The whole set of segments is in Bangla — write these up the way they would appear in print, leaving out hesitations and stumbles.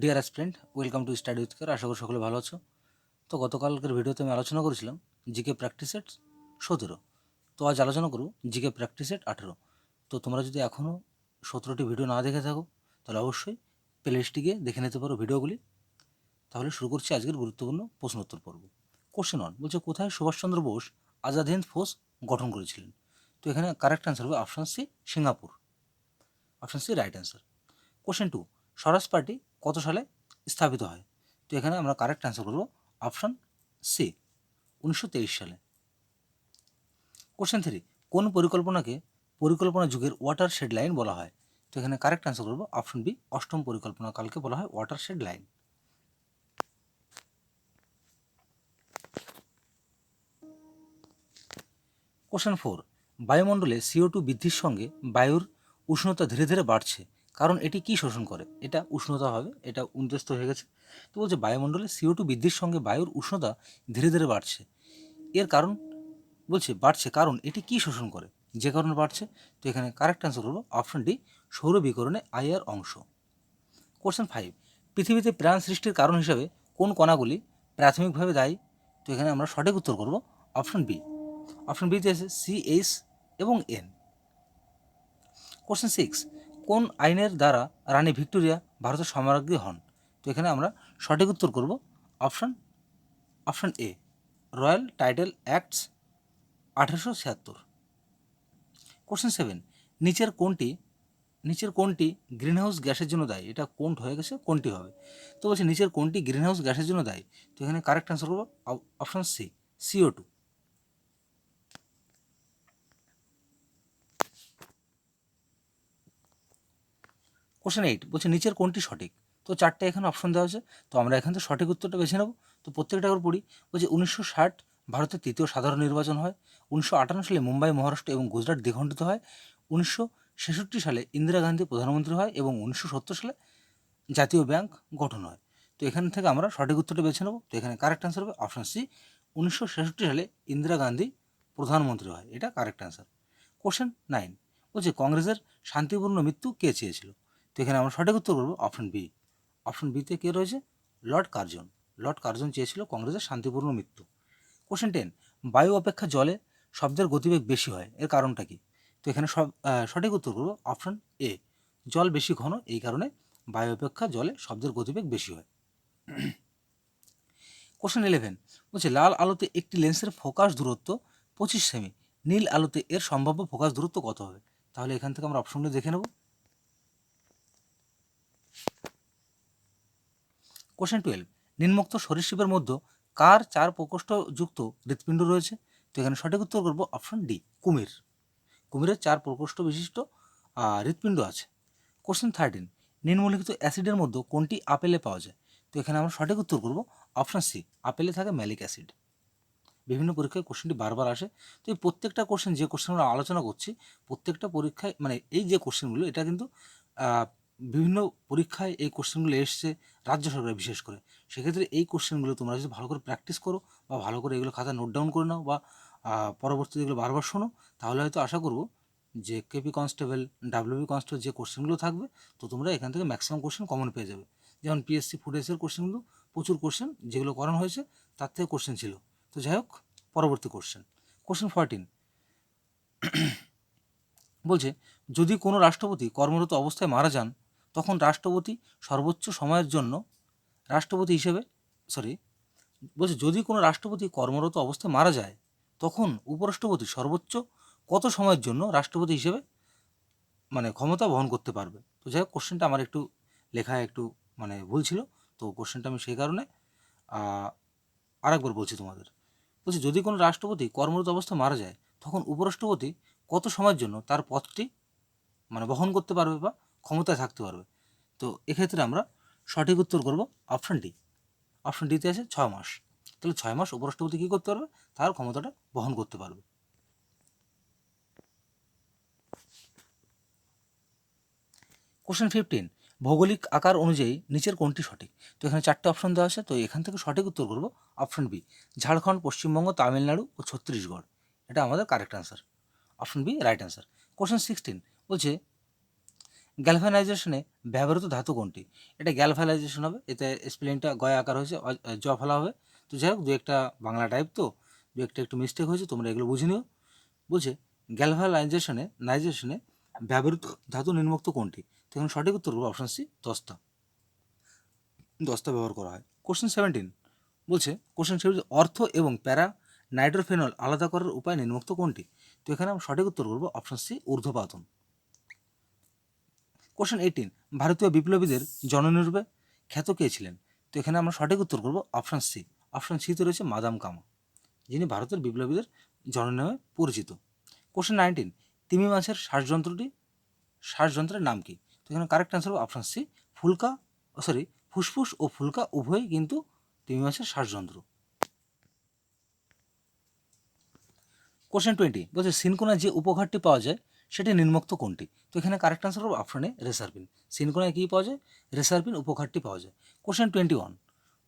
Deer aspirant, welcome to study with care. আশা করি সকলে ভালো আছো। তো গতকালকের ভিডিওতে আমি আলোচনা করেছিলাম জিকে প্র্যাকটিস সেট 17। তো আজ আলোচনা করব জিকে প্র্যাকটিস সেট 18। তো তোমরা যদি এখনও 17টি ভিডিও না দেখে থাকো তাহলে অবশ্যই প্লেলিস্টে গিয়ে দেখে নিতে পারো ভিডিওগুলি। তাহলে শুরু করছি আজকের গুরুত্বপূর্ণ প্রশ্নোত্তর পর্ব। কোশ্চেন 1 বলছে, কোথায় সুভাষচন্দ্র বোস আজাদ হিন্দ ফৌজ গঠন করেছিলেন? তো এখানে কারেক্ট অ্যান্সার হবে option C, Singapore. Option C right answer. Question 2, Swaraj party কত সালে স্থাপিত হয়? তো এখানে আমরা কারেক্ট অ্যান্সার করব অপশান সি, 1923 সালে। কোশ্চেন 3, কোন পরিকল্পনাকে পরিকল্পনা যুগের ওয়াটার শেড লাইন বলা হয়? তো এখানে কারেক্ট অ্যান্সার করব অপশন বি, অষ্টম পরিকল্পনা কালকে বলা হয় ওয়াটার শেড লাইন। কোশ্চেন 4, বায়ুমণ্ডলে CO2 বৃদ্ধির সঙ্গে বায়ুর উষ্ণতা ধীরে ধীরে বাড়ছে, কারণ এটি কি শোষণ করে? এটা উষ্ণতা হবে, এটা উনত্রিশ হয়ে গেছে। তো বলছে বায়ুমণ্ডলে CO2 বৃদ্ধির সঙ্গে বায়ুর উষ্ণতা ধীরে ধীরে বাড়ছে, এর কারণ বলছে বাড়ছে কারণ এটি কি শোষণ করে, যে কারণে বাড়ছে? তো এখানে কারেক্ট অ্যান্সার হলো অপশন ডি, সৌর বিকিরণে আইআর অংশ। কোশ্চেন 5, পৃথিবীতে প্রাণ সৃষ্টির কারণ হিসাবে কোন কণাগুলি প্রাথমিকভাবে দায়ী? তো এখানে আমরা সঠিক উত্তর করব অপশন বি। অপশন বিতে আছে CH এবং N। কোশ্চেন 6, কোন আইনের দ্বারা রানী ভিক্টোরিয়া ভারতের সম্রাজ্ঞী হন? তো এখানে আমরা সঠিক উত্তর করব option A, royal title acts 1876। Question 7, নিচের কোনটি গ্রিনহাউস গ্যাসের জন্য দায়ী? এটা কোনট হয়ে গেছে, কোনটি হবে। তো বলছে নিচের কোনটি গ্রিনহাউস গ্যাসের জন্য দায়ী? তো এখানে কারেক্ট অ্যান্সার করবো অপশন সি, CO2। কোশ্চেন 8 বলছে নিচের কোনটি সঠিক? তো চারটে এখানে অপশন দেওয়া আছে, তো আমরা এখান থেকে সঠিক উত্তরটা বেছে নেব। তো প্রত্যেকটা করে পড়ি। বলছে 1960 ভারতের তৃতীয় সাধারণ নির্বাচন হয়। 1958 সালে মুম্বাই, মহারাষ্ট্র এবং গুজরাট দ্বিখণ্ডিত হয়। 1966 সালে ইন্দিরা গান্ধী প্রধানমন্ত্রী হয় এবং 1970 সালে জাতীয় ব্যাংক গঠন হয়। তো এখান থেকে আমরা সঠিক উত্তরটা বেছে নেব। তো এখানে কারেক্ট অ্যান্সার হবে অপশন সি, 1966 সালে ইন্দিরা গান্ধী প্রধানমন্ত্রী হয়, এটা কারেক্ট অ্যান্সার। কোশ্চেন 9 বলছে কংগ্রেসের শান্তিপূর্ণ মৃত্যু কে চেয়েছিল? তো এখানে আমরা সঠিক উত্তর করবো অপশন বি। অপশন বিতে কে রয়েছে? লর্ড কার্জন চেয়েছিল কংগ্রেসের শান্তিপূর্ণ মৃত্যু। কোশ্চেন 10, বায়ু অপেক্ষা জলে শব্দের গতিবেগ বেশি হয়, এর কারণটা কি? তো এখানে সঠিক উত্তর করবো অপশন এ, জল বেশি ঘন, এই কারণে বায়ু অপেক্ষা জলে শব্দের গতিবেগ বেশি হয়। কোশ্চেন 11 বলছে লাল আলোতে একটি লেন্সের ফোকাস দূরত্ব 25 সেমি, নীল আলোতে এর সম্ভাব্য ফোকাস দূরত্ব কত হবে? তাহলে এখান থেকে আমরা অপশনগুলো দেখে নেব। কোশ্চেন 12, নিম্নোক্ত সরীসৃপের মধ্যে কার 4 প্রকোষ্ঠ যুক্ত হৃৎপিণ্ড রয়েছে? তো এখানে সঠিক উত্তর করব অপশন ডি, কুমিরের 4 প্রকোষ্ঠ বিশিষ্ট হৃৎপিণ্ড আছে। কোশ্চেন 13, নিম্নলিখিত অ্যাসিডের মধ্যে কোনটি আপেলে পাওয়া যায়? তো এখানে আমরা সঠিক উত্তর করব অপশন সি, আপেলে থাকে ম্যালিক অ্যাসিড। বিভিন্ন পরীক্ষায় কোশ্চেনটি বারবার আসে। তো এই প্রত্যেকটা কোশ্চেন, যে কোশ্চেনগুলো আলোচনা করছি, প্রত্যেকটা পরীক্ষায় মানে এই যে কোশ্চেনগুলো, এটা কিন্তু বিভিন্ন পরীক্ষায় এই কোশ্চেনগুলো এসছে, রাজ্য সরকার বিশেষ করে। সেক্ষেত্রে এই কোশ্চেনগুলো তোমরা যদি ভালো করে প্র্যাকটিস করো বা ভালো করে এগুলো খাতা নোট ডাউন করে নাও বা পরবর্তীতে এগুলো বারবার শোনো, তাহলে হয়তো আশা করব যে কেপি কনস্টেবল, ডাব্লিউবি কনস্টেবল যে কোশ্চেনগুলো থাকবে, তো তোমরা এখান থেকে ম্যাক্সিমাম কোশ্চেন কমন পেয়ে যাবে। যেমন পিএসসি ফুড এসের কোশ্চেনগুলো প্রচুর কোশ্চেন যেগুলো করানো হয়েছে তার থেকে কোশ্চেন ছিল। তো যাই হোক, পরবর্তী কোশ্চেন 14 বলছে যদি কোনো রাষ্ট্রপতি কর্মরত অবস্থায় মারা যান, তখন রাষ্ট্রপতি সর্বোচ্চ সময়ের জন্য রাষ্ট্রপতি হিসেবে বলছে যদি কোনো রাষ্ট্রপতি কর্মরত অবস্থায় মারা যায়, তখন উপরাষ্ট্রপতি সর্বোচ্চ কত সময়ের জন্য রাষ্ট্রপতি হিসেবে মানে ক্ষমতা বহন করতে পারবে? তো যাই হোক, কোশ্চেনটা আমার একটু লেখায় একটু মানে ভুল ছিল, তো কোশ্চেনটা আমি সেই কারণে আরেকবার বলছি তোমাদের। বলছি যদি কোনো রাষ্ট্রপতি কর্মরত অবস্থায় মারা যায়, তখন উপরাষ্ট্রপতি কত সময়ের জন্য তার পদটি মানে বহন করতে পারবে বা ক্ষমতায় থাকতে পারবে? তো এক্ষেত্রে আমরা সঠিক উত্তর করব অপশন ডি। অপশন ডিতে আছে 6 মাস। তাহলে 6 মাস উপরাষ্ট্রপতি কী করতে পারবে? তার ক্ষমতাটা বহন করতে পারবে। কোশ্চেন 15, ভৌগোলিক আকার অনুযায়ী নিচের কোনটি সঠিক? তো এখানে 4টে অপশন দেওয়া আছে, তো এখান থেকে সঠিক উত্তর করব অপশন বি, ঝাড়খণ্ড, পশ্চিমবঙ্গ, তামিলনাড়ু ও ছত্তিশগড়, এটা আমাদের correct answer. Option B right answer. Question 16 বলছে গ্যালভানাইজেশনে ব্যবহৃত ধাতু কোনটি? এটা গ্যালভানাইজেশন হবে, এতে স্পেলিংটা গয় আকার হয়েছে, জ ফেলা হবে। তো যাই হোক, দু একটা বাংলা টাইপ তো দু একটা একটু মিস্টেক হয়েছে, তোমরা এগুলো বুঝে নিও। বলছে গ্যালভানাইজেশনে ব্যবহৃত ধাতু নিম্নোক্ত কোনটি? তো এখানে সঠিক উত্তর হবে অপশন সি, দস্তা। দস্তা ব্যবহার করা হয়। কোশ্চেন 17 বলছে, কোশ্চেন 17 অর্থ এবং প্যারা নাইট্রোফেনল আলাদা করার উপায় নিম্নোক্ত কোনটি? তো এখানে আমরা সঠিক উত্তর করবো অপশন সি, ঊর্ধ্বপাতন। কোশ্চেন 18 ভারতীয় বিপ্লবীদের জননীরূপে খ্যাত কে ছিলেন? তো এখানে আমরা সঠিক উত্তর করবো অপশন সি। অপশন সিতে রয়েছে মাদাম কামা, যিনি ভারতের বিপ্লবীদের জননী নামে পরিচিত। কোশ্চেন 19 তিমি মাছের শ্বাসযন্ত্রের নাম কি? তো এখানে কারেক্ট অ্যান্সার হবে অপশন সি, ফুসফুস ও ফুলকা উভয়ই কিন্তু তিমি মাছের শ্বাসযন্ত্র। কোশ্চেন 20 বলছে সিনকোনায় যে উপঘাটটি পাওয়া যায় সেটি নিম্নোক্ত কোনটি? তো এখানে কারেক্ট আনসার হবে অপশনে রেসারপিন। সিনকোনায় কী পাওয়া যায়? রেসারপিন উপঘাটটি পাওয়া যায়। কোশ্চেন 21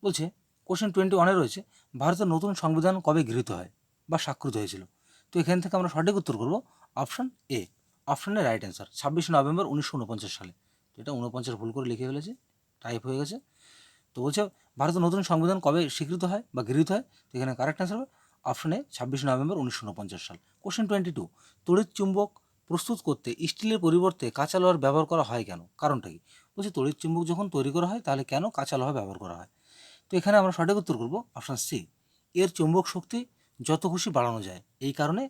বলছে, কোশ্চেন 21-এ রয়েছে ভারতের নতুন সংবিধান কবে গৃহীত হয় বা স্বাক্ষরিত হয়েছিল? তো এখান থেকে আমরা সঠিক উত্তর করব অপশন এ। অপশনে রাইট অ্যান্সার 26 নভেম্বর 1949 সালে। তো এটা 49 ভুল করে লিখে ফেলেছে, টাইপ হয়ে গেছে। তো বলছে ভারতের নতুন সংবিধান কবে স্বীকৃত হয় বা গৃহীত হয়? তো এখানে কারেক্ট অ্যান্সার হবে অপশনে 26 নভেম্বর 1949 সাল। কোশ্চেন 22 তড়িৎ চুম্বক প্রস্তুত করতে স্টিলের পরিবর্তে কাঁচা লোহার ব্যবহার করা হয় কেন? কারণটা কি? বলছে তড়িৎ চুম্বক যখন তৈরি করা হয় তাহলে কেন কাঁচা লোহা ব্যবহার করা হয়? তো এখানে আমরা সঠিক উত্তর করব অপশন সি, এর চুম্বক শক্তি যত খুশি বাড়ানো যায়, এই কারণে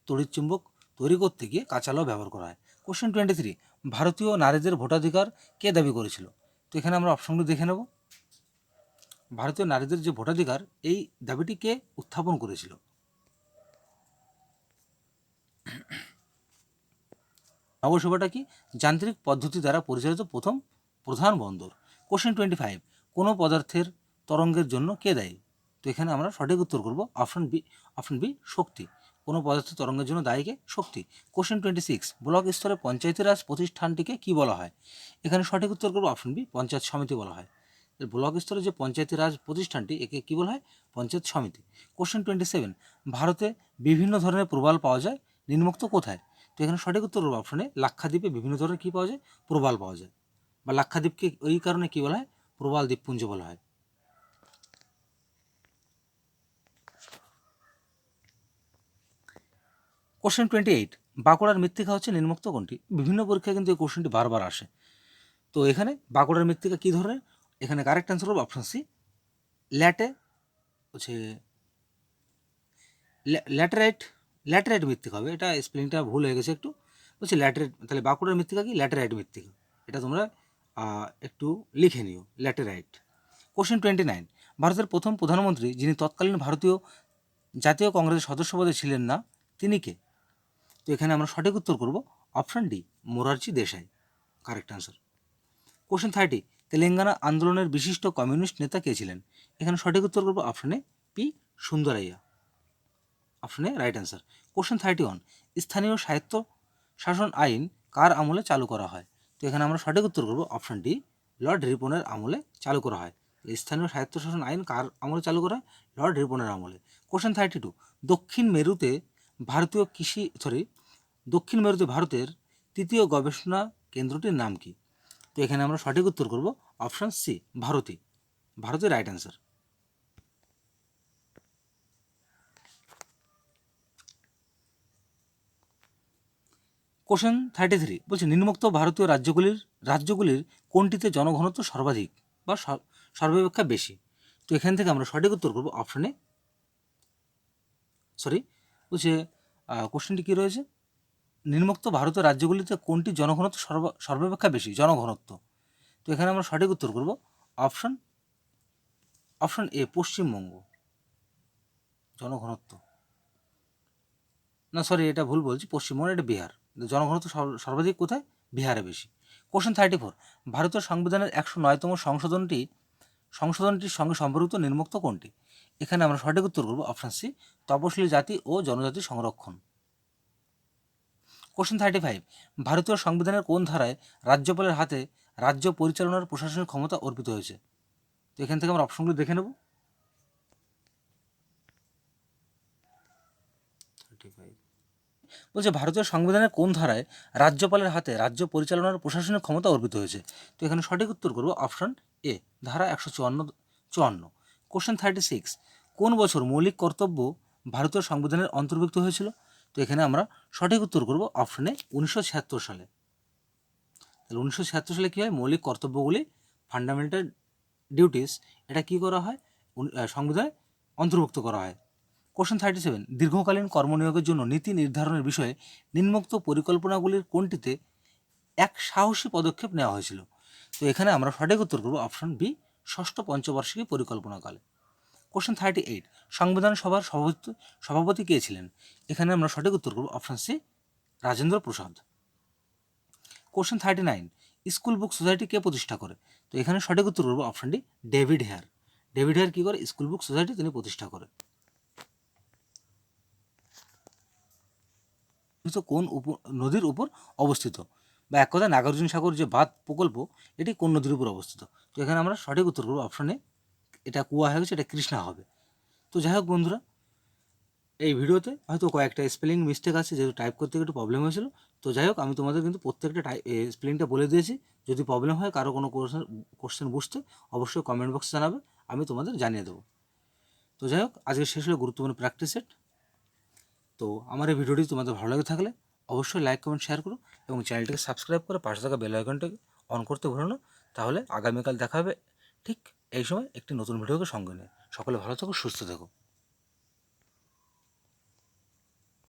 তড়িৎ চুম্বক তৈরি করতে গিয়ে কাঁচা লোহা ব্যবহার করা হয়। কোশ্চেন 23 ভারতীয় নারীদের ভোটাধিকার কে দাবি করেছিল? তো এখানে আমরা অপশনগুলো দেখে নেব। ভারতীয় নারীদের যে ভোটাধিকার, এই দাবিটি কে উত্থাপন করেছিল? নবসেবাটা কি? যান্ত্রিক পদ্ধতি দ্বারা পরিচালিত প্রথম প্রধান বন্দর। কোশ্চেন 25 কোনো পদার্থের তরঙ্গের জন্য কে দায়ী? তো এখানে আমরা সঠিক উত্তর করব অপশন বি, শক্তি। কোনো পদার্থের তরঙ্গের জন্য দায়ী কে? শক্তি। কোশ্চেন 26 ব্লক স্তরে পঞ্চায়েতি রাজ প্রতিষ্ঠানটিকে কি বলা হয়? এখানে সঠিক উত্তর করব অপশন বি, পঞ্চায়েত সমিতি বলা হয়। ব্লক স্তরে যে পঞ্চায়েতি রাজ প্রতিষ্ঠানটি, একে কী বলা হয়? পঞ্চায়েত সমিতি। কোশ্চেন 27 ভারতে বিভিন্ন ধরনের প্রবাল পাওয়া যায় নিম্নোক্ত কোথায়? তো এখানে সঠিক উত্তর হবে অপশনে লাক্ষাদ্বীপে বিভিন্ন ধরনের কী পাওয়া যায়? প্রবাল পাওয়া যায়, বা লাক্ষাদ্বীপকে ওই কারণে কী বলা হয়? প্রবাল দ্বীপপুঞ্জ বলা হয়। কোশ্চেন 28 বাঁকুড়ার মৃত্তিকা হচ্ছে নিম্নোক্ত কোনটি? বিভিন্ন পরীক্ষায় কিন্তু এই কোশ্চেনটি বারবার আসে। তো এখানে বাঁকুড়ার মৃত্তিকা কী ধরনের? এখানে কারেক্ট অ্যান্সার হবে অপশন সি, ল্যাটে হচ্ছে ল্যাটেরাইট। ল্যাটেরাইট মৃত্তিকা হবে, এটা স্পেলিংটা ভুল হয়ে গেছে একটু। বলছি ল্যাটেরাইট, তাহলে বাঁকুড়ার মৃত্তিকা কি? ল্যাটেরাইট মৃত্তিকা। এটা তোমরা একটু লিখে নিও, ল্যাটেরাইট। কোশ্চেন 29 ভারতের প্রথম প্রধানমন্ত্রী যিনি তৎকালীন ভারতীয় জাতীয় কংগ্রেসের সদস্য পদে ছিলেন না, তিনি কে? তো এখানে আমরা সঠিক উত্তর করব option D, Morarji Desai. Correct answer. Question 30 Telangana আন্দোলনের বিশিষ্ট কমিউনিস্ট নেতা কে ছিলেন? এখানে সঠিক উত্তর করব অপশনে পি, সুন্দরাইয়া। অপশনে রাইট অ্যান্সার। কোশ্চেন 31 স্থানীয় সাহিত্য শাসন আইন কার আমলে চালু করা হয়? তো এখানে আমরা সঠিক উত্তর করব অপশন ডি, লর্ড রিপনের আমলে চালু করা হয়। স্থানীয় সাহিত্য শাসন আইন কার আমলে চালু করা হয়? লর্ড রিপনের আমলে। কোশ্চেন 32 দক্ষিণ মেরুতে দক্ষিণ মেরুতে ভারতের তৃতীয় গবেষণা কেন্দ্রটির নাম কি? তো এখানে আমরা সঠিক উত্তর করব অপশন সি, ভারতী। ভারতের রাইট অ্যান্সার। কোশ্চেন 33 বলছে নিম্নোক্ত ভারতীয় রাজ্যগুলির কোনটিতে জনঘনত্ব সর্বাধিক বা সর্বাপেক্ষা বেশি? তো এখান থেকে আমরা সঠিক উত্তর করব অপশনে বলছে কোশ্চেনটি কী রয়েছে? নিম্নোক্ত ভারতীয় রাজ্যগুলিতে কোনটি জনঘনত্ব সর্বাপেক্ষা বেশি? জনঘনত্ব। তো এখানে আমরা সঠিক উত্তর করব অপশন এ, পশ্চিমবঙ্গ। জনঘনত্ব না, এটা ভুল বলছি, পশ্চিমবঙ্গ, এটা বিহার। জনঘনত্ব সর্বাধিক কোথায়? বিহারে বেশি। কোশ্চেন 34 ভারতীয় সংবিধানের 109তম সংশোধনটির সঙ্গে সম্পর্কিত নিম্নোক্ত কোনটি? এখানে আমরা সঠিক উত্তর করব অপশন সি, তপশিলি জাতি ও জনজাতি সংরক্ষণ। কোশ্চেন 35 ভারতীয় সংবিধানের কোন ধারায় রাজ্যপালের হাতে রাজ্য পরিচালনার প্রশাসনিক ক্ষমতা অর্পিত হয়েছে? তো এখান থেকে আমরা অপশনগুলো দেখে নেব। 35 বলছে ভারতীয় সংবিধানের কোন ধারায় রাজ্যপালের হাতে রাজ্য পরিচালনার প্রশাসনিক ক্ষমতা অর্পিত হয়েছে? তো এখানে সঠিক উত্তর করব অপশন এ, ধারা 154। কোশ্চেন 36, কোন বছর মৌলিক কর্তব্য ভারতীয় সংবিধানের অন্তর্ভুক্ত হয়েছিল? তো এখানে আমরা সঠিক উত্তর করব অপশনে 1976 সালে। তাহলে 1976 সালে কী হয়, মৌলিক কর্তব্যগুলি ফান্ডামেন্টাল ডিউটিস, এটা কী করা হয়, সংবিধানে অন্তর্ভুক্ত করা হয়। কোশ্চেন 37, দীর্ঘকালীন কর্মনিয়োগের জন্য নীতি নির্ধারণের বিষয়ে নিম্নোক্ত পরিকল্পনাগুলির কোনটিতে এক সাহসী পদক্ষেপ নেওয়া হয়েছিল? তো এখানে আমরা সঠিক উত্তর করব অপশন বি, ষষ্ঠ পঞ্চবার্ষিকী পরিকল্পনাকালে। কোশ্চেন 38, সংবিধান সভার সভাপতি কে ছিলেন? এখানে আমরা সঠিক উত্তর করব option C, Rajendra Prasad. Question 39, school book society কে প্রতিষ্ঠা করে? তো এখানে সঠিক উত্তর করব option D, David Hare. David Hare কী করে স্কুল বুক সোসাইটি তিনি প্রতিষ্ঠা করে। কোন নদীর উপর অবস্থিত? বা এক কথা নাগার্জুন সাগর যে বাঁধ প্রকল্প, এটি কোন নদীর উপর অবস্থিত? তো এখানে আমরা সঠিক উত্তর করবো অপশনে, এটা কুয়া হয়ে গেছে, এটা কৃষ্ণা হবে। তো যাই হোক বন্ধুরা, এই ভিডিওতে হয়তো কয়েকটা স্পেলিং মিস্টেক আছে, যেহেতু টাইপ করতে একটু প্রবলেম হয়েছিল। তো যাই হোক, আমি তোমাদের কিন্তু প্রত্যেকটা স্পেলিংটা বলে দিয়েছি। যদি প্রবলেম হয়, কারো কোনো কোশ্চেন বুঝতে, অবশ্যই কমেন্ট বক্সে জানাবে, আমি তোমাদের জানিয়ে দেবো। তো যাই হোক, আজকে শেষ হলো গুরুত্বপূর্ণ প্র্যাকটিস সেট। তো আমার এই ভিডিওটি তোমাদের ভালো লাগে থাকলে অবশ্যই লাইক, কমেন্ট, শেয়ার করো এবং চ্যানেলটিকে সাবস্ক্রাইব করে পাশে থাকা বেল আইকনটাকে অন করতে ভুলো না। তাহলে আগামীকাল দেখা হবে ঠিক এই সময় একটি নতুন ভিডিওকে সঙ্গে নিয়ে। সকলে ভালো থাকো, সুস্থ থাকো।